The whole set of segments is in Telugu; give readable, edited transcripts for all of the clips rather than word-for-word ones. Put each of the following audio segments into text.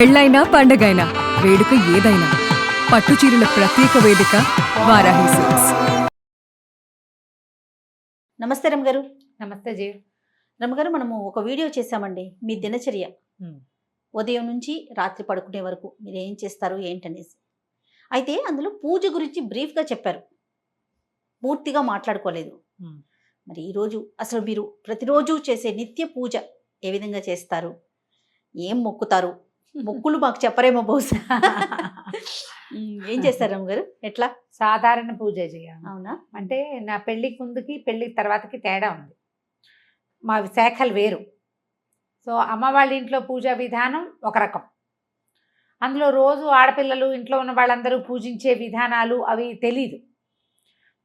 పెళ్ళైనా పండగైనా వేడుక ఏదైనా పట్టుచీరల ప్రత్యేక వేదిక వారాహి సిల్క్స్. నమస్తే రమగారు. నమస్తే జీ. రమగారు, మనము ఒక వీడియో చేశామండి. మీ దినచర్య ఉదయం నుంచి రాత్రి పడుకునే వరకు మీరు ఏం చేస్తారు ఏంటనేసి. అయితే అందులో పూజ గురించి బ్రీఫ్గా చెప్పారు, పూర్తిగా మాట్లాడుకోలేదు. మరి ఈరోజు అసలు మీరు ప్రతిరోజు చేసే నిత్య పూజ ఏ విధంగా చేస్తారు, ఏం మొక్కుతారు? మొక్కులు మాకు చెప్పరేమో బహుశా. ఏం చేస్తారు రమగారు? ఎట్లా? సాధారణ పూజ చేయాలి. అవునా? అంటే నా పెళ్ళికి ముందుకి పెళ్ళి తర్వాతకి తేడా ఉంది. మా శాఖలు వేరు. సో అమ్మ వాళ్ళ ఇంట్లో పూజా విధానం ఒక రకం. అందులో రోజు ఆడపిల్లలు ఇంట్లో ఉన్న వాళ్ళందరూ పూజించే విధానాలు అవి తెలీదు.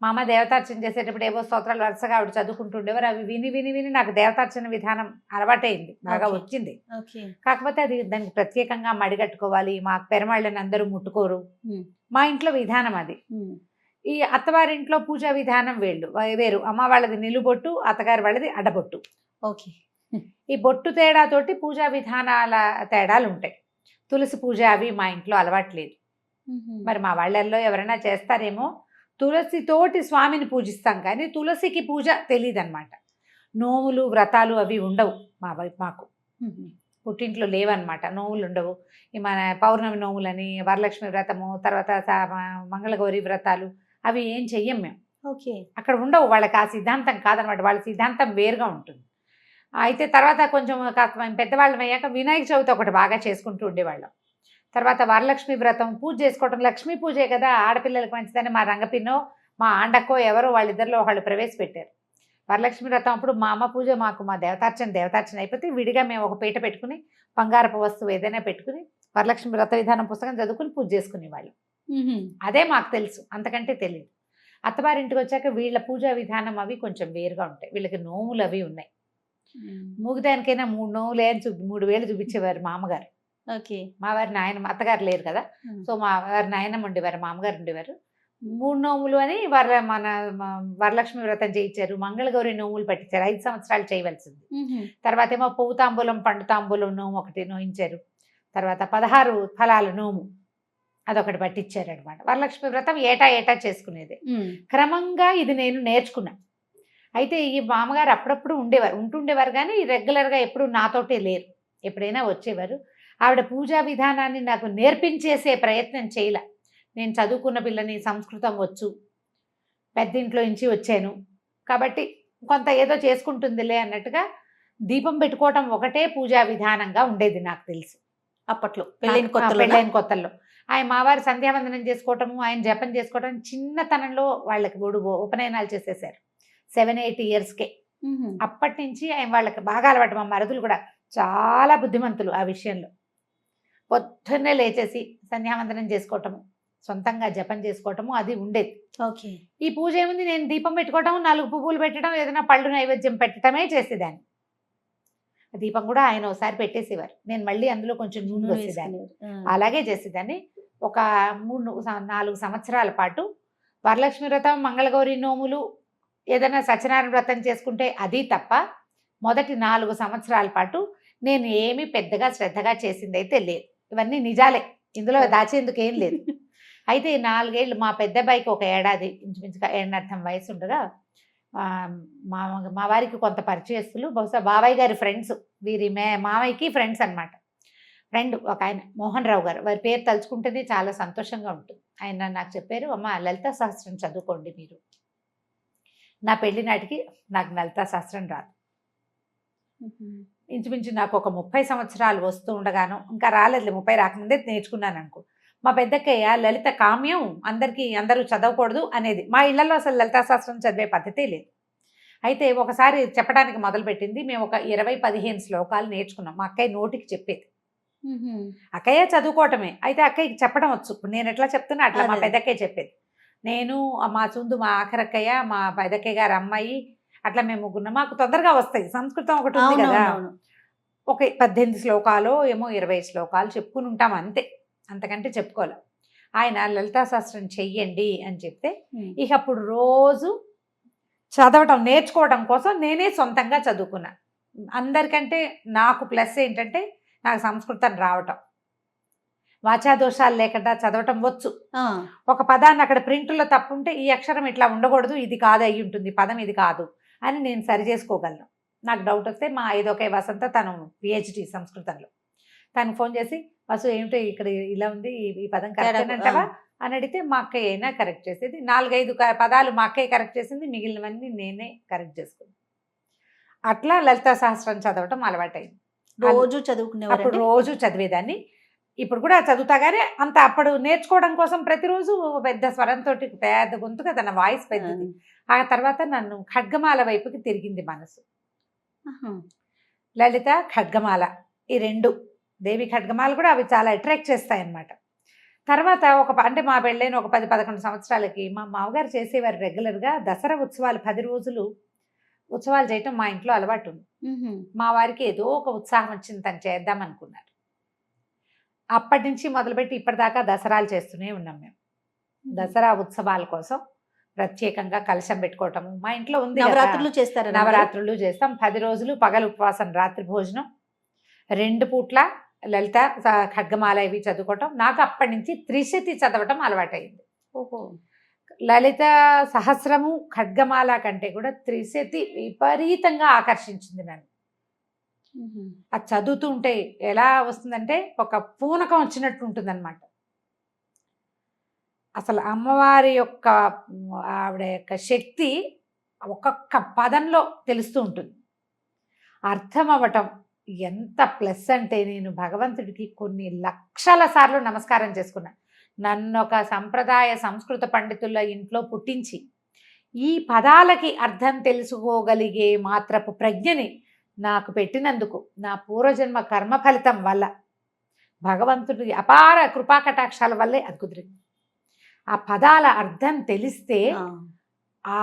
మా అమ్మ దేవతార్చన చేసేటప్పుడు ఏవో స్తోత్రాలు వరుసగా ఆవిడ చదువుకుంటుండేవారు. అవి విని విని విని నాకు దేవతార్చన విధానం అలవాటైంది, బాగా వచ్చింది. కాకపోతే అది దానికి ప్రత్యేకంగా మడిగట్టుకోవాలి. మా పెరమాళ్ళని అందరూ ముట్టుకోరు. మా ఇంట్లో విధానం అది. ఈ అత్తవారింట్లో పూజా విధానం వేరు. అమ్మ వాళ్ళది నిలుబొట్టు, అత్తగారి వాళ్ళది అడ్డబొట్టు. ఓకే. ఈ బొట్టు తేడాతోటి పూజా విధానాల తేడాలు ఉంటాయి. తులసి పూజ అవి మా ఇంట్లో అలవాట్లేదు. మరి మా వాళ్ళల్లో ఎవరైనా చేస్తారేమో. తులసితోటి స్వామిని పూజిస్తాం, కానీ తులసికి పూజ తెలియదన్నమాట. నోములు వ్రతాలు అవి ఉండవు మాకు. పుట్టింట్లో లేవన్నమాట, నోములు ఉండవు. ఈ మన పౌర్ణమి నోములని, వరలక్ష్మి వ్రతము, తర్వాత మంగళగౌరి వ్రతాలు అవి ఏం చెయ్యం మేము. ఓకే. అక్కడ ఉండవు. వాళ్ళకి ఆ సిద్ధాంతం కాదనమాట. వాళ్ళ సిద్ధాంతం వేరుగా ఉంటుంది. అయితే తర్వాత కొంచెం కాస్త పెద్దవాళ్ళం అయ్యాక వినాయక చవితి ఒకటి బాగా చేసుకుంటూ ఉండేవాళ్ళం. తర్వాత వరలక్ష్మి వ్రతం పూజ చేసుకోవటం, లక్ష్మీ పూజే కదా, ఆడపిల్లలకి మంచిదని మా రంగపిన్నో మా ఆండక్కో ఎవరో వాళ్ళిద్దరిలో వాళ్ళు ప్రవేశపెట్టారు. వరలక్ష్మి వ్రతం అప్పుడు మా అమ్మ పూజ, మాకు మా దేవతార్చన అయిపోతే విడిగా మేము ఒక పీట పెట్టుకుని బంగారపు వస్తువు ఏదైనా పెట్టుకుని వరలక్ష్మి వ్రత విధానం పుస్తకం చదువుకుని పూజ చేసుకునేవాళ్ళం. అదే మాకు తెలుసు, అంతకంటే తెలియదు. అత్తవారింటికి వచ్చాక వీళ్ళ పూజా విధానం అవి కొంచెం వేరుగా ఉంటాయి. వీళ్ళకి నోములు అవి ఉన్నాయి. మూగిదానికైనా 3 నోములే అని 3 వేలు చూపించేవారు మా అమ్మగారు. ఓకే. మా వారి నాయనమ్మ, అత్తగారు లేరు కదా, సో మా వారి నాయనమ్మ ఉండేవారు, మా అమ్మగారు ఉండేవారు. 3 నోములు అని వరలక్ష్మి వ్రతం చేయించారు. మంగళగౌరి నోములు పట్టించారు, 5 సంవత్సరాలు చేయవలసింది. తర్వాత ఏమో పువ్వు తాంబూలం పండు తాంబూలం నోము ఒకటి నోయించారు. తర్వాత 16 ఫలాల నోము అదొకటి పట్టించారు అనమాట. వరలక్ష్మి వ్రతం ఏటా చేసుకునేది. క్రమంగా ఇది నేను నేర్చుకున్నా. అయితే ఈ మామగారు అప్పుడప్పుడు ఉంటుండేవారు కానీ రెగ్యులర్గా ఎప్పుడు నాతోటే లేరు. ఎప్పుడైనా వచ్చేవారు. ఆవిడ పూజా విధానాన్ని నాకు నేర్పించేసే ప్రయత్నం చేయలే. నేను చదువుకున్న పిల్లని, సంస్కృతం వచ్చు, పెద్దింట్లో నుంచి వచ్చాను కాబట్టి కొంత ఏదో చేసుకుంటుందిలే అన్నట్టుగా దీపం పెట్టుకోవటం ఒకటే పూజా విధానంగా ఉండేది నాకు తెలుసు అప్పట్లో, పెళ్ళైన కొత్తల్లో. ఆయన మావారు సంధ్యావందనం చేసుకోవటము, ఆయన జపం చేసుకోవటం చిన్నతనంలో వాళ్ళకి ఉపనయనాలు చేసేసారు 7-8 ఇయర్స్కే. అప్పటి నుంచి ఆయన వాళ్ళకి బాగా అలవాటు. మా మరుదులు కూడా చాలా బుద్ధిమంతులు ఆ విషయంలో. పొద్దున్నే లేచేసి సంధ్యావందనం చేసుకోవటము, సొంతంగా జపం చేసుకోవటము అది ఉండేది. ఓకే. ఈ పూజ ఏముంది, నేను దీపం పెట్టుకోవటం, 4 పువ్వులు పెట్టడం, ఏదైనా పళ్ళు నైవేద్యం పెట్టడమే చేసేదాన్ని. దీపం కూడా ఆయన ఒకసారి పెట్టేసేవారు, నేను మళ్ళీ అందులో కొంచెం నూనె వేసేదాన్ని. అలాగే చేసేదాన్ని. ఒక 3-4 సంవత్సరాల పాటు వరలక్ష్మి వ్రతం, మంగళగౌరి నోములు, ఏదైనా సత్యనారాయణ వ్రతం చేసుకుంటే అది తప్ప మొదటి 4 సంవత్సరాల పాటు నేను ఏమీ పెద్దగా శ్రద్ధగా చేసింది అయితే లేదు. ఇవన్నీ నిజాలే, ఇందులో దాచేందుకు ఏం లేదు. అయితే 4 ఏళ్ళు మా పెద్ద అబ్బాయికి ఒక ఏడాది ఇంచుమించుగా 1.5 వయసు ఉండగా మా వారికి కొంత పరిచయస్తులు, బహుశా బాబాయ్ గారి ఫ్రెండ్స్, వీరి మామయ్యకి ఫ్రెండ్స్ అనమాట. ఫ్రెండ్ ఒక ఆయన మోహన్ రావు గారు, వారి పేరు తలుచుకుంటేనే చాలా సంతోషంగా ఉంటుంది. ఆయన నాకు చెప్పారు, అమ్మ లలితా సహస్రం చదువుకోండి మీరు. నా పెళ్లి నాటికి నాకు లలితా సహస్రం రాదు. ఇంచుమించు నాకు ఒక 30 సంవత్సరాలు వస్తూ ఉండగాను, ఇంకా రాలేదు, 30 రాకముందే నేర్చుకున్నాను అనుకో. మా పెద్దక్కయ్య లలిత కామ్యం, అందరూ చదవకూడదు అనేది. మా ఇళ్లలో అసలు లలితా శాస్త్రం చదివే పద్ధతే లేదు. అయితే ఒకసారి చెప్పడానికి మొదలుపెట్టింది. మేము ఒక 20-15 శ్లోకాలు నేర్చుకున్నాం. మా అక్కయ్య నోటికి చెప్పేది. అక్కయ్య చదువుకోవటమే, అయితే అక్కయ్యకి చెప్పడం వచ్చు. ఇప్పుడు నేను ఎట్లా చెప్తున్నా అట్లా మా పెద్దక్కయ్య చెప్పేది. నేను, మా చుందు, మా ఆఖరక్కయ్య, మా పెద్దక్కయ్య గారు అమ్మాయి, అట్లా మేము ముగ్గురున్నాం. మాకు తొందరగా వస్తాయి. సంస్కృతం ఒకటి ఉంది కదా, ఒక 18 శ్లోకాలు ఏమో 20 శ్లోకాలు చెప్పుకుని ఉంటాం అంతే, అంతకంటే చెప్పుకోలే. ఆయన లలితా శాస్త్రం చెయ్యండి అని చెప్తే ఇక అప్పుడు రోజు చదవటం నేర్చుకోవడం కోసం నేనే సొంతంగా చదువుకున్నా. అందరికంటే నాకు ప్లస్ ఏంటంటే నాకు సంస్కృతం రావటం. వాచా దోషాలు లేకుండా చదవటం వచ్చు. ఆ, ఒక పదాన్ని అక్కడ ప్రింట్లో తప్పుంటే ఈ అక్షరం ఇట్లా ఉండకూడదు, ఇది కాదు అయ్యి ఉంటుంది, పదం ఇది కాదు అని నేను సరి చేసుకోగలను. నాకు డౌట్ వస్తే మా ఐదొకే వసంత, తను పిహెచ్డి సంస్కృతంలో, తను ఫోన్ చేసి వసు ఏమిటో ఇక్కడ ఇలా ఉంది, ఈ పదం కరెక్ట్ అంటావా అని అడిగితే మా అక్కయ్య అయినా కరెక్ట్ చేసేది. 4-5 పదాలు మా అక్కయ్య కరెక్ట్ చేసింది, మిగిలినవన్నీ నేనే కరెక్ట్ చేసుకున్నాను. అట్లా లలితా సహస్రం చదవటం అలవాటైంది. రోజు అప్పుడు చదువుకునేవారు. రోజు చదివేదాన్ని. ఇప్పుడు కూడా చదువుతా కానీ అంత అప్పుడు నేర్చుకోవడం కోసం ప్రతిరోజు పెద్ద స్వరంతో పెద్ద గొంతుగా తన వాయిస్ పెద్దది. ఆ తర్వాత నన్ను ఖడ్గమాల వైపుకి తిరిగింది మనసు. లలిత, ఖడ్గమాల ఈ 2 దేవి ఖడ్గమాలు కూడా అవి చాలా అట్రాక్ట్ చేస్తాయి అన్నమాట. తర్వాత అంటే మా పెళ్ళైన ఒక 10-11 సంవత్సరాలకి మా మామగారు చేసేవారు రెగ్యులర్గా దసరా ఉత్సవాలు 10 రోజులు ఉత్సవాలు చేయటం మా ఇంట్లో అలవాటు ఉంది. మా వారికి ఏదో ఒక ఉత్సాహం వచ్చింది, తను చేద్దాం అనుకున్నారు. అప్పటి నుంచి మొదలుపెట్టి ఇప్పటిదాకా దసరాలు చేస్తూనే ఉన్నాం మేము. దసరా ఉత్సవాల కోసం ప్రత్యేకంగా కలశం పెట్టుకోవటము మా ఇంట్లో ఉంది. నవరాత్రులు చేస్తారు. నవరాత్రులు చేస్తాం. 10 రోజులు పగలు ఉపవాసం, రాత్రి భోజనం, 2 పూట్ల లలిత ఖడ్గమాల ఇవి చదువుకోవటం. నాకు అప్పటి నుంచి త్రిశతి చదవటం అలవాటైంది. ఓహో. లలిత సహస్రము ఖడ్గమాల కంటే కూడా త్రిశతి విపరీతంగా ఆకర్షించింది నన్ను. అది చదువుతుంటే ఎలా వస్తుందంటే ఒక పూనకం వచ్చినట్టు ఉంటుంది అనమాట. అసలు అమ్మవారి యొక్క ఆవిడ యొక్క శక్తి ఒక్కొక్క పదంలో తెలుస్తూ ఉంటుంది. అర్థం అవ్వటం ఎంత ప్లస్ అంటే నేను భగవంతుడికి కొన్ని లక్షల సార్లు నమస్కారం చేసుకున్నా. నన్ను ఒక సంప్రదాయ సంస్కృత పండితుల ఇంట్లో పుట్టించి ఈ పదాలకి అర్థం తెలుసుకోగలిగే మాత్రపు ప్రజ్ఞని నాకు పెట్టినందుకు నా పూర్వజన్మ కర్మ ఫలితం వల్ల, భగవంతుడి అపార కృపాకటాక్షాల వల్లే అది కుదిరింది. ఆ పదాల అర్థం తెలిస్తే ఆ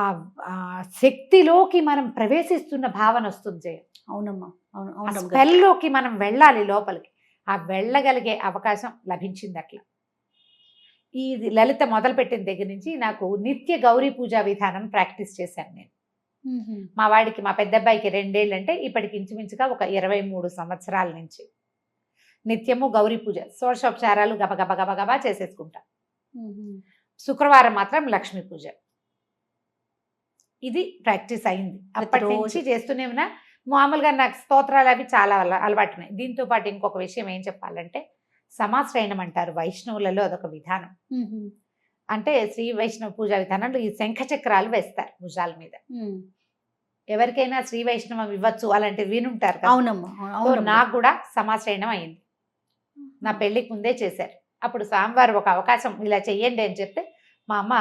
శక్తిలోకి మనం ప్రవేశిస్తున్న భావన వస్తుంది జయ. అవునమ్మా, అవును. స్పెల్లోకి మనం వెళ్ళాలి లోపలికి. ఆ వెళ్ళగలిగే అవకాశం లభించింది. అట్లా ఈ లలిత మొదలుపెట్టిన దగ్గర నుంచి నాకు నిత్య గౌరీ పూజా విధానం ప్రాక్టీస్ చేశాను నేను. మా వాడికి, మా పెద్ద అబ్బాయికి 2 ఏళ్ళు అంటే ఇప్పటికి ఇంచుమించుగా ఒక 23 సంవత్సరాల నుంచి నిత్యము గౌరీ పూజ, షోడశోపచారాలు గబగబ గబగబా చేసేసుకుంటా. శుక్రవారం మాత్రం లక్ష్మీ పూజ. ఇది ప్రాక్టీస్ అయింది. అప్పటి నుంచి చేస్తూనే ఉన్నా. మామూలుగా నాకు స్తోత్రాలు అవి చాలా అలవాటున్నాయి. దీంతో పాటు ఇంకొక విషయం ఏం చెప్పాలంటే, సమాశ్రయణం అంటారు వైష్ణవులలో, అదొక విధానం. అంటే శ్రీ వైష్ణవ పూజా విధానంలో ఈ శంఖ చక్రాలు వేస్తారు భుజాల మీద. ఎవరికైనా శ్రీ వైష్ణవం ఇవ్వచ్చు అలాంటివి వినుంటారు కదా. అవునమ్మా. నాకు కూడా సమాశ్రయణం అయింది. నా పెళ్లికి ముందే చేశారు. అప్పుడు స్వామివారు ఒక అవకాశం ఇలా చెయ్యండి అని చెప్తే, మా అమ్మ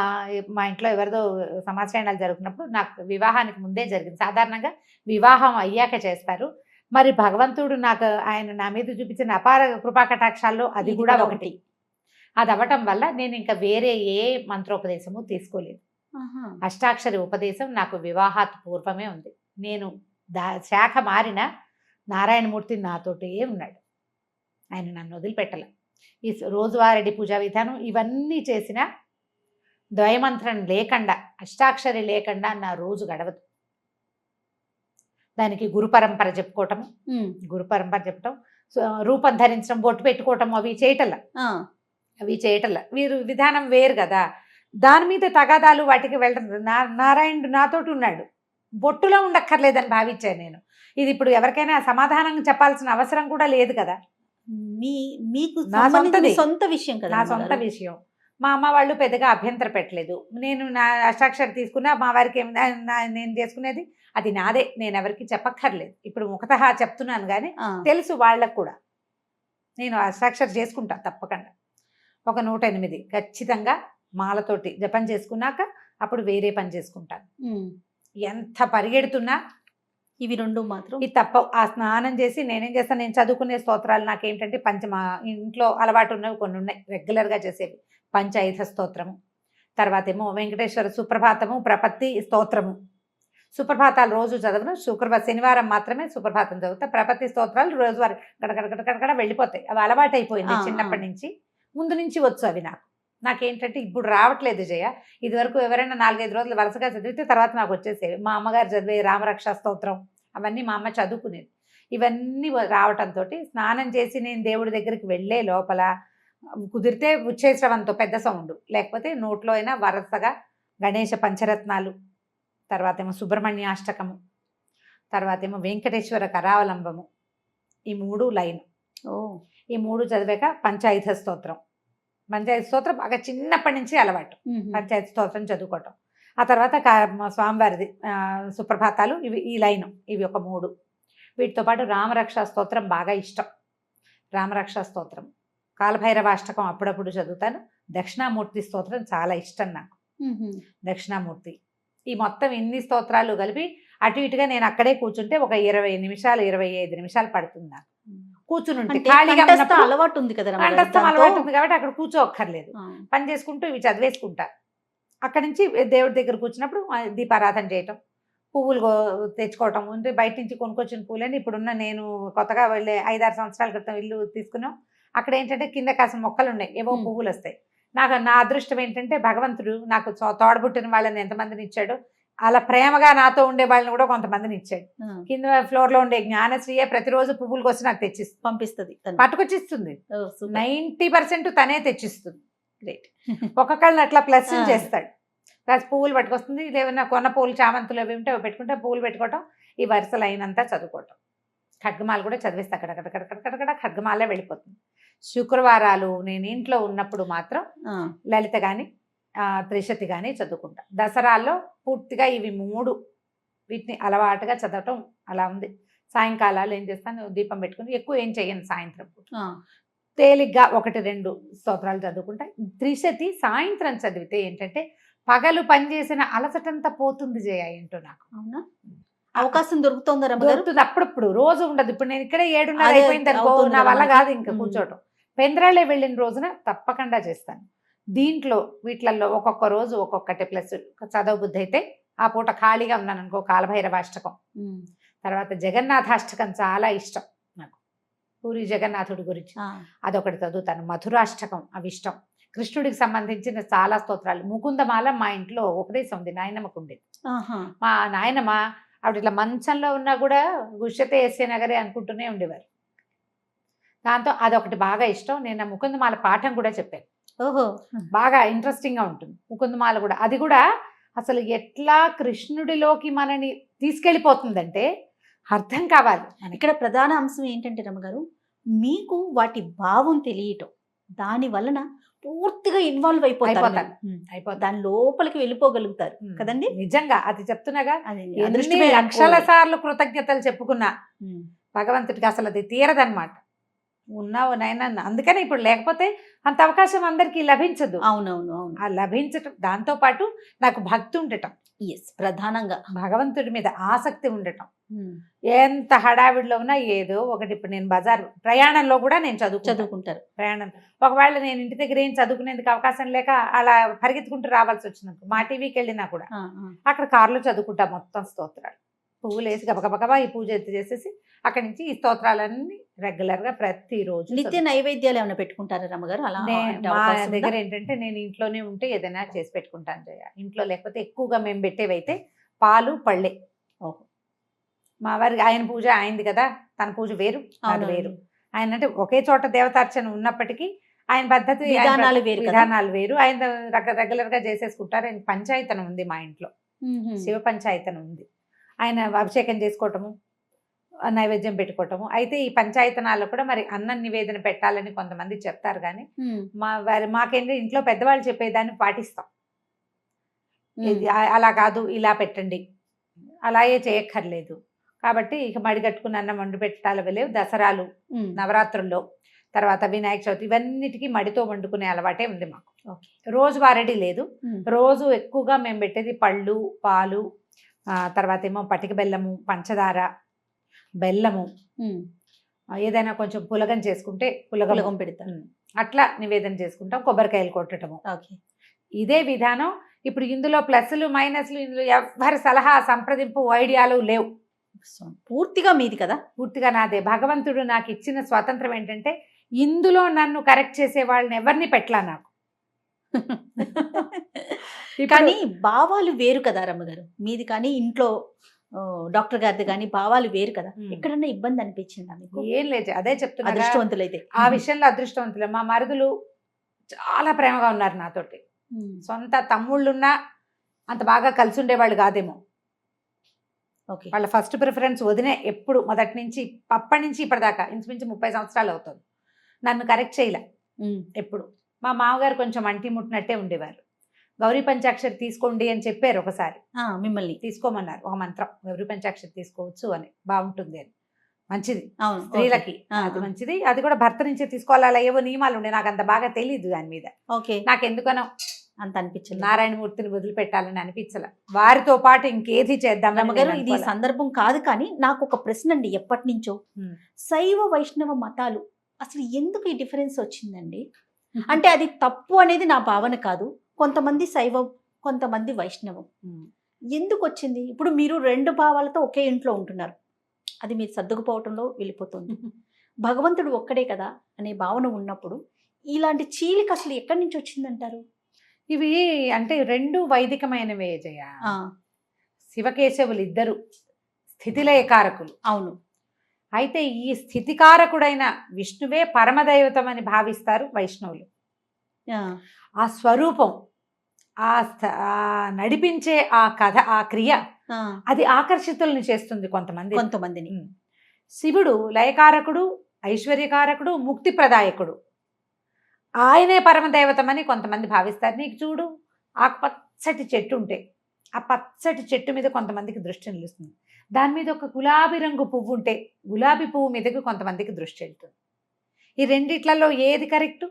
మా ఇంట్లో ఎవరిదో సమాశ్రయణాలు జరుగుతున్నప్పుడు, నాకు వివాహానికి ముందే జరిగింది. సాధారణంగా వివాహం అయ్యాక చేస్తారు. మరి భగవంతుడు నాకు ఆయన నా మీద చూపించిన అపార కృపాకటాక్షాల్లో అది కూడా ఒకటి. అది అవ్వటం వల్ల నేను ఇంకా వేరే ఏ మంత్రోపదేశము తీసుకోలేదు. అష్టాక్షరి ఉపదేశం నాకు వివాహాత్ పూర్వమే ఉంది. నేను శాఖ మారిన నారాయణమూర్తి నాతోటే ఉన్నాడు. ఆయన నన్ను వదిలిపెట్టలే. ఈ రోజువారీ పూజా విధానం ఇవన్నీ చేసిన ద్వయమంత్రం లేకుండా, అష్టాక్షరి లేకుండా నా రోజు గడవదు. దానికి గురు పరంపర చెప్పుకోవటం, గురు పరంపర చెప్పటం, రూపం ధరించడం, బొట్టు పెట్టుకోవటం అవి చేయటల వీరు విధానం వేరు కదా. దాని మీద తగాదాలు వాటికి వెళ్ళడం. నారాయణుడు నాతోటి ఉన్నాడు, బొట్టులో ఉండక్కర్లేదని భావించాను నేను. ఇది ఇప్పుడు ఎవరికైనా సమాధానం చెప్పాల్సిన అవసరం కూడా లేదు కదా. మీకు నా సొంత విషయం కదా, నా సొంత విషయం. మా అమ్మ వాళ్ళు పెద్దగా అభ్యంతర పెట్టలేదు. నేను నా అష్టాక్షరి తీసుకున్నా, మా వారికి నేను చేసుకునేది అది నాదే, నేను ఎవరికి చెప్పక్కర్లేదు. ఇప్పుడు ముఖతః చెప్తున్నాను కానీ తెలుసు వాళ్ళకు కూడా. నేను అష్టాక్షరి చేసుకుంటా తప్పకుండా. ఒక 108 ఖచ్చితంగా మాలతోటి జపం చేసుకున్నాక అప్పుడు వేరే పని చేసుకుంటాను. ఎంత పరిగెడుతున్నా ఇవి 2 మాత్రం ఇది తప్ప. ఆ స్నానం చేసి నేనేం చేస్తాను, నేను చదువుకునే స్తోత్రాలు నాకేంటంటే మా ఇంట్లో అలవాటు ఉన్నవి కొన్ని ఉన్నాయి రెగ్యులర్గా చేసేవి. పంచాయుధ స్తోత్రము, తర్వాత ఏమో వెంకటేశ్వర సుప్రభాతము, ప్రపత్తి స్తోత్రము. సుప్రభాతాలు రోజు చదవను, శనివారం మాత్రమే సుప్రభాతం చదువుతా. ప్రపత్తి స్తోత్రాలు రోజువారి గడగడగడగడ వెళ్ళిపోతాయి. అవి అలవాటు అయిపోయింది చిన్నప్పటి నుంచి. ముందు నుంచి వచ్చు అవి నాకేంటంటే ఇప్పుడు రావట్లేదు జయ. ఇది వరకు ఎవరైనా 4-5 రోజులు వరుసగా చదివితే తర్వాత నాకు వచ్చేసేవి. మా అమ్మగారు చదివే రామరక్ష స్తోత్రం అవన్నీ మా అమ్మ చదువుకునేది. ఇవన్నీ రావటంతో స్నానం చేసి నేను దేవుడి దగ్గరికి వెళ్ళే లోపల కుదిరితే ఉచ్చేశ్రవంతో పెద్ద సౌండ్, లేకపోతే నోట్లో అయినా వరుసగా గణేష పంచరత్నాలు, తర్వాత ఏమో సుబ్రహ్మణ్యాష్టకము, తర్వాత ఏమో వెంకటేశ్వర కరావలంబము, ఈ 3 లైన్. ఈ 3 చదివాక పంచాయుధ స్తోత్రం. పంచాయతీ స్తోత్రం బాగా చిన్నప్పటి నుంచి అలవాటు, పంచాయతీ స్తోత్రం చదువుకోవటం. ఆ తర్వాత స్వామివారిది సుప్రభాతాలు, ఇవి ఈ లైను, ఇవి ఒక 3. వీటితో పాటు రామరక్షా స్తోత్రం బాగా ఇష్టం. రామరక్షా స్తోత్రం, కాలభైరవాష్టకం అప్పుడప్పుడు చదువుతాను. దక్షిణామూర్తి స్తోత్రం చాలా ఇష్టం నాకు. దక్షిణామూర్తి, ఈ మొత్తం ఇన్ని స్తోత్రాలు కలిపి అటు ఇటుగా నేను అక్కడే కూర్చుంటే ఒక 20 నిమిషాలు 25 నిమిషాలు పడుతుంది నాకు కూర్చుని ఉంటే. ఖాళీగా అలవాటు ఉంది కదా, కంఠస్థం అలవాటు ఉంది కాబట్టి అక్కడ కూర్చోక్కర్లేదు, పని చేసుకుంటూ ఇవి చదివేసుకుంటా. అక్కడి నుంచి దేవుడి దగ్గర కూర్చున్నప్పుడు దీపారాధన చేయటం, పువ్వులు తెచ్చుకోవటం. అంటే బయట నుంచి కొనుక్కొచ్చిన పువ్వులని ఇప్పుడున్న నేను కొత్తగా వెళ్ళే 5-6 సంవత్సరాల క్రితం ఇల్లు తీసుకున్నాం. అక్కడ ఏంటంటే కింద కాసిన మొక్కలు ఉన్నాయి, ఏవో పువ్వులు వస్తాయి. నా అదృష్టం ఏంటంటే భగవంతుడు నాకు తోడబుట్టిన వాళ్ళని ఎంతమందిని ఇచ్చాడు, అలా ప్రేమగా నాతో ఉండే వాళ్ళని కూడా కొంతమందిని ఇచ్చాడు. కింద ఫ్లోర్ లో ఉండే జ్ఞానశ్రీయే ప్రతిరోజు పువ్వులు కోసం నాకు తెచ్చిస్తుంది, పంపిస్తుంది, పట్టుకొచ్చిస్తుంది. 90% తనే తెచ్చిస్తుంది. గ్రేట్. ఒక్కొక్కళ్ళని అట్లా ప్లస్ చేస్తాడు. ప్లస్ పువ్వులు పట్టుకొస్తుంది, ఏమైనా కొన్న పువ్వులు చామంతులు అవి ఉంటే అవి పెట్టుకుంటే పువ్వులు పెట్టుకోవటం, ఈ వరుసలు అయినంతా చదువుకోవటం. ఖడ్గమాల కూడా చదివేస్తే అక్కడక్కడ ఖడ్గమాలే వెళ్ళిపోతుంది. శుక్రవారాలు నేను ఇంట్లో ఉన్నప్పుడు మాత్రం లలిత కానీ త్రిశతి కానీ చదువుకుంటా. దసరాల్లో పూర్తిగా ఇవి 3 వీటిని అలవాటుగా చదవటం అలా ఉంది. సాయంకాలాలు ఏం చేస్తాను, దీపం పెట్టుకుని ఎక్కువ ఏం చెయ్యను. సాయంత్రం తేలిగ్గా 1-2 స్తోత్రాలు చదువుకుంటా. త్రిశతి సాయంత్రం చదివితే ఏంటంటే పగలు పనిచేసిన అలసటంతా పోతుంది జయ. ఏంటో నాకు అవునా అవకాశం దొరుకుతుంది, అప్పుడప్పుడు, రోజు ఉండదు. ఇప్పుడు నేను ఇక్కడ 7:30 అయిపోయింది అనుకో, నా వల్ల కాదు ఇంకా కూర్చోవటం. పెంద్రాలే వెళ్ళిన రోజున తప్పకుండా చేస్తాను. దీంట్లో వీటిలలో ఒక్కొక్క రోజు ఒక్కొక్కటి ప్లస్ చదవ బుద్ధి అయితే ఆ పూట ఖాళీగా ఉన్నాను అనుకో, కాలభైరవాష్టకం, తర్వాత జగన్నాథాష్టకం చాలా ఇష్టం నాకు, పూరి జగన్నాథుడి గురించి అదొకటి చదువుతాను. మధురాష్టకం అవి ఇష్టం. కృష్ణుడికి సంబంధించిన చాలా స్తోత్రాలు. ముకుందమాల మా ఇంట్లో ఉపదేశం ఉంది, నాయనమ్మకు ఉండేది. మా నాయనమ్మ ఆవిడ ఇట్లా మంచంలో ఉన్నా కూడా గుష్యతే ఎస్ఏ నగరే అనుకుంటూనే ఉండేవారు. దాంతో అదొకటి బాగా ఇష్టం. నేను ముకుందమాల పాఠం కూడా చెప్పాను. ఓహో, బాగా ఇంట్రెస్టింగ్ గా ఉంటుంది ముకుందమాల కూడా. అది కూడా అసలు ఎట్లా కృష్ణుడిలోకి మనని తీసుకెళ్ళిపోతుందంటే అర్థం కావాలి. ఇక్కడ ప్రధాన అంశం ఏంటంటే రమ్మగారు, మీకు వాటి భావం తెలియటం, దాని వలన పూర్తిగా ఇన్వాల్వ్ అయిపోతారు, దాని లోపలికి వెళ్ళిపోగలుగుతారు కదండి. నిజంగా అది చెప్తున్నాగా, లక్షల సార్లు కృతజ్ఞతలు చెప్పుకున్నా భగవంతుడికి అసలు అది తీరదన్నమాట. ఉన్నావు నాయన, అందుకనే ఇప్పుడు లేకపోతే అంత అవకాశం అందరికీ లభించదు. అవునవును, ఆ లభించటం, దాంతో పాటు నాకు భక్తి ఉండటం, ప్రధానంగా భగవంతుడి మీద ఆసక్తి ఉండటం. ఎంత హడావిడిలో ఉన్నా ఏదో ఒకటి. ఇప్పుడు నేను బజార్ ప్రయాణంలో కూడా నేను చదువుకుంటారు. ప్రయాణం ఒకవేళ నేను ఇంటి దగ్గర ఏం చదువుకునేందుకు అవకాశం లేక అలా పరిగెత్తుకుంటూ రావాల్సి వచ్చినప్పుడు మా టీవీకి వెళ్ళినా కూడా అక్కడ కారులో చదువుకుంటా మొత్తం స్తోత్రాలు. పువ్వులు వేసి గబగబా ఈ పూజ చేసేసి అక్కడి నుంచి ఈ స్తోత్రాలన్నీ రెగ్యులర్ గా ప్రతిరోజు. నిత్య నైవేద్యాలు ఏమైనా పెట్టుకుంటారా రమ్మగారు? అలా మా దగ్గర ఏంటంటే నేను ఇంట్లోనే ఉంటే ఏదైనా చేసి పెట్టుకుంటాను జయ. ఇంట్లో లేకపోతే ఎక్కువగా మేము పెట్టేవైతే పాలు పళ్ళే. ఓహో, మా వారికి ఆయన పూజ ఆయనది కదా, తన పూజ వేరు నాది వేరు. ఆయన అంటే ఒకే చోట దేవతార్చన ఉన్నప్పటికీ ఆయన పద్ధతి విధానాలు వేరు. ఆయన రెగ్యులర్ గా చేసేసుకుంటారు. ఆయన పంచాయతనం ఉంది మా ఇంట్లో, శివ పంచాయతనం ఉంది. ఆయన అభిషేకం చేసుకోవటము, నైవేద్యం పెట్టుకోవటము. అయితే ఈ పంచాయతనాల్లో కూడా మరి అన్నం నివేదన పెట్టాలని కొంతమంది చెప్తారు, కానీ మాకేంటి ఇంట్లో పెద్దవాళ్ళు చెప్పేదాన్ని పాటిస్తాం. అలా కాదు, ఇలా పెట్టండి, అలాగే చేయక్కర్లేదు. కాబట్టి ఇక మడి కట్టుకుని అన్నం వండి పెట్టాలి వెళ్ళేవి. దసరాలు, నవరాత్రుల్లో, తర్వాత వినాయక చవితి, ఇవన్నిటికీ మడితో వండుకునే అలవాటే ఉంది మాకు. రోజు వారెడీ లేదు. రోజు ఎక్కువగా మేము పెట్టేది పళ్ళు, పాలు, తర్వాత ఏమో పటిక బెల్లము, పంచదార, బెల్లము, ఏదైనా కొంచెం పులగం చేసుకుంటే పులగం పెడతాం, అట్లా నివేదన చేసుకుంటాం. కొబ్బరికాయలు కొట్టడము. ఇదే విధానం. ఇప్పుడు ఇందులో ప్లస్లు మైనస్లు ఇందులో ఎవరి సలహా సంప్రదింపు ఐడియాలు లేవు. పూర్తిగా మీది కదా, పూర్తిగా నాదే. భగవంతుడు నాకు ఇచ్చిన స్వాతంత్రం ఏంటంటే ఇందులో నన్ను కరెక్ట్ చేసే వాళ్ళని ఎవరిని పెట్టలా నాకు. కానీ భావాలు వేరు కదా రమ్మగారు మీది. కానీ ఇంట్లో డాక్టర్ గారిది కానీ భావాలు వేరు కదా, ఉమ్. ఎక్కడన్నా ఇబ్బంది అనిపించిందా మీకు? ఏం లేదు, అదే చెప్తున్నా కదా. అదృష్టవంతులైతే. ఆ విషయంలో అదృష్టవంతులే. మా మరుదులు చాలా ప్రేమగా ఉన్నారు నాతోటి. సొంత తమ్ముళ్ళున్నా అంత బాగా కలిసి ఉండేవాళ్ళు కాదేమో. ఓకే. వాళ్ళ ఫస్ట్ ప్రిఫరెన్స్ వదినే ఎప్పుడు, మొదటి నుంచి అప్పటి నుంచి ఇప్పటిదాకా ఇంచుమించు 30 సంవత్సరాలు అవుతుంది. నన్ను కరెక్ట్ చేయలే ఎప్పుడు. మా మామగారు కొంచెం అంటి ముట్టినట్టే ఉండేవారు. గౌరీ పంచాక్షరి తీసుకోండి అని చెప్పారు ఒకసారి, మిమ్మల్ని తీసుకోమన్నారు ఒక మంత్రం, గౌరీ పంచాక్షరి తీసుకోవచ్చు అని, బాగుంటుంది అని, మంచిది అవును స్త్రీలకి, అది మంచిది, అది కూడా భర్త నుంచే తీసుకోవాలి, అలా ఏవో నియమాలు ఉండే, నాకు అంత బాగా తెలియదు దాని మీద. ఓకే. నాకు ఎందుకనో అంత అనిపించింది. నారాయణమూర్తిని వదిలిపెట్టాలని అనిపించల, వారితో పాటు ఇంకేది చేద్దాం. రమ్మగారు ఇది సందర్భం కాదు, కానీ నాకు ఒక ప్రశ్న అండి, ఎప్పటి నుంచో శైవ వైష్ణవ మతాలు అసలు ఎందుకు ఈ డిఫరెన్స్ వచ్చిందండి? అంటే అది తప్పు అనేది నా భావన కాదు, కొంతమంది శైవం కొంతమంది వైష్ణవం, ఎందుకు వచ్చింది? ఇప్పుడు మీరు రెండు భావాలతో ఒకే ఇంట్లో ఉంటున్నారు, అది మీరు సర్దుకుపోవటంలో వెళ్ళిపోతుంది. భగవంతుడు ఒక్కడే కదా అనే భావన ఉన్నప్పుడు ఇలాంటి చీలిక అసలు ఎక్కడి నుంచి వచ్చిందంటారు? ఇవి అంటే రెండు వైదికమైనవే జయ. శివకేశవులు ఇద్దరు స్థితిలయకారకులు. అవును. అయితే ఈ స్థితికారకుడైన విష్ణువే పరమదైవతం అని భావిస్తారు వైష్ణవులు. ఆ స్వరూపం, ఆ నడిపించే ఆ కథ, ఆ క్రియ, అది ఆకర్షితుల్ని చేస్తుంది కొంతమందిని. శివుడు లయకారకుడు, ఐశ్వర్యకారకుడు, ముక్తి ప్రదాయకుడు, ఆయనే పరమదైవతమని కొంతమంది భావిస్తారు. నీకు చూడు, ఆ పచ్చటి చెట్టు ఉంటే ఆ పచ్చటి చెట్టు మీద కొంతమందికి దృష్టి నిలుస్తుంది, దాని మీద ఒక గులాబీ రంగు పువ్వు ఉంటే గులాబీ పువ్వు మీదకి కొంతమందికి దృష్టి వెళ్తుంది. ఈ రెండిట్లలో ఏది కరెక్ట్?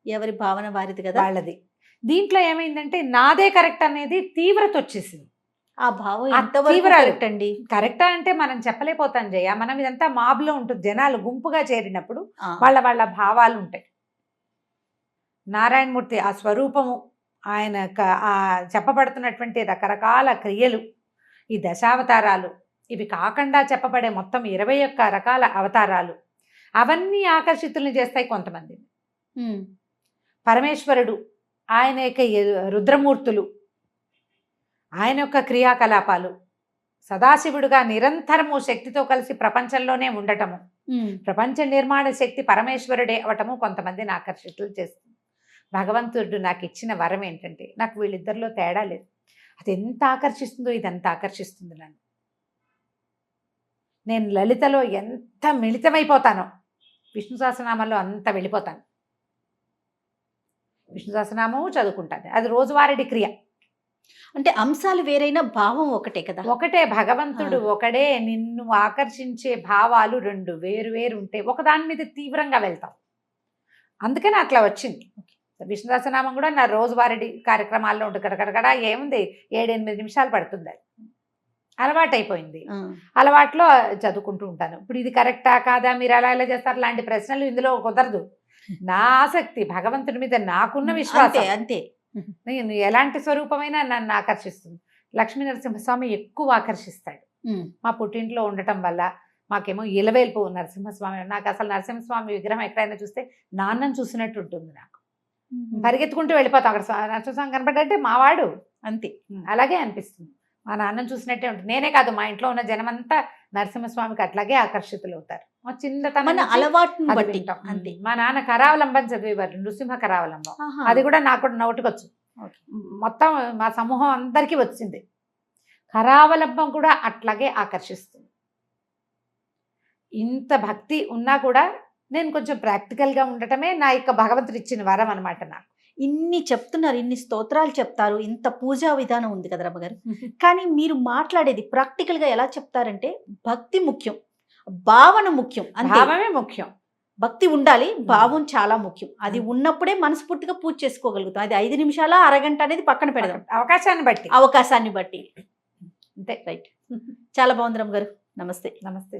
ఎవరి భావన వారిది కదా, వాళ్ళది. దీంట్లో ఏమైందంటే నాదే కరెక్ట్ అనేది తీవ్రత వచ్చేసింది. ఆ భావం కరెక్ట్ అండి, కరెక్టా అంటే మనం చెప్పలేకపోతాం జయ. మనం ఇదంతా మాబ్లో ఉంటుంది, జనాలు గుంపుగా చేరినప్పుడు వాళ్ళ భావాలు ఉంటాయి. నారాయణమూర్తి ఆ స్వరూపము, ఆయన ఆ చెప్పబడుతున్నటువంటి రకరకాల క్రియలు, ఈ దశావతారాలు, ఇవి కాకుండా చెప్పబడే మొత్తం 21 రకాల అవతారాలు, అవన్నీ ఆకర్షితుల్ని చేస్తాయి కొంతమందిని. పరమేశ్వరుడు, ఆయన యొక్క రుద్రమూర్తులు, ఆయన యొక్క క్రియాకలాపాలు, సదాశివుడుగా నిరంతరము శక్తితో కలిసి ప్రపంచంలోనే ఉండటము, ప్రపంచ నిర్మాణ శక్తి పరమేశ్వరుడే అవటము కొంతమందిని ఆకర్షితులు చేస్తుంది. భగవంతుడు నాకు ఇచ్చిన వరం ఏంటంటే, నాకు వీళ్ళిద్దరిలో తేడా లేదు. అది ఎంత ఆకర్షిస్తుందో ఇదంతా ఆకర్షిస్తుంది నన్ను. నేను లలితలో ఎంత మిళితమైపోతానో విష్ణు సహస్రనామంలో అంత వెళ్ళిపోతాను. విష్ణు సహస్రనామము చదువుకుంటాను, అది రోజువారీ క్రియ. అంటే అంశాలు వేరైనా భావం ఒకటే కదా. ఒకటే, భగవంతుడు ఒకడే. నిన్ను ఆకర్షించే భావాలు రెండు వేరు వేరు ఉంటే ఒకదాని మీద తీవ్రంగా వెళ్తాం, అందుకని అట్లా వచ్చింది. విష్ణు సహస్రనామం కూడా నా రోజువారీ కార్యక్రమాల్లో ఉంటుంది. కడకడగడ ఏముంది, 7-8 నిమిషాలు పడుతుంది, అది అలవాటైపోయింది. అలవాట్లో చదువుకుంటూ ఉంటాను. ఇప్పుడు ఇది కరెక్టా కాదా, మీరు అలా ఎలా చేస్తారు, లాంటి ప్రశ్నలు ఇందులో కుదరదు. నా ఆసక్తి భగవంతుడి మీద నాకున్న విశ్వాసం అంతే. నేను ఎలాంటి స్వరూపమైనా నన్ను ఆకర్షిస్తుంది. లక్ష్మీ నరసింహస్వామి ఎక్కువ ఆకర్షిస్తాడు. మా పుట్టింట్లో ఉండటం వల్ల మాకేమో ఇలవేల్పు నరసింహస్వామి. నాకు అసలు నరసింహస్వామి విగ్రహం ఎక్కడైనా చూస్తే నాన్నను చూసినట్టు ఉంటుంది. నాకు పరిగెత్తుకుంటూ వెళ్ళిపోతాం, అక్కడ నరసింహస్వామి కనపడ్డంటే మావాడు అంతే, అలాగే అనిపిస్తుంది. మా నాన్నను చూసినట్టే ఉంటుంది. నేనే కాదు, మా ఇంట్లో ఉన్న జనమంతా నరసింహస్వామికి అట్లాగే ఆకర్షితులు అవుతారు. మా చిన్నతనం అలవాటును బట్టి అంతే. మా నాన్న కరావలంబం చదివేవారు, నృసింహ కరావలంబం. అది కూడా నాకు నోటికొచ్చు, మొత్తం మా సమూహం అందరికీ వచ్చింది. కరావలంబం కూడా అట్లాగే ఆకర్షిస్తుంది. ఇంత భక్తి ఉన్నా కూడా నేను కొంచెం ప్రాక్టికల్గా ఉండటమే నా యొక్క భగవంతుడు ఇచ్చిన వరం అనమాట. నాకు ఇన్ని చెప్తున్నారు, ఇన్ని స్తోత్రాలు చెప్తారు, ఇంత పూజా విధానం ఉంది కదా రమ్మగారు, కానీ మీరు మాట్లాడేది ప్రాక్టికల్గా ఎలా చెప్తారంటే భక్తి ముఖ్యం, భావన ముఖ్యం, భావమే ముఖ్యం. భక్తి ఉండాలి, భావం చాలా ముఖ్యం. అది ఉన్నప్పుడే మనస్ఫూర్తిగా పూజ చేసుకోగలుగుతాం. అది 5 నిమిషాల అరగంట అనేది పక్కన పెడదాం, అవకాశాన్ని బట్టి అంతే. రైట్. చాలా బాగుంది రమ్మగారు. నమస్తే. నమస్తే.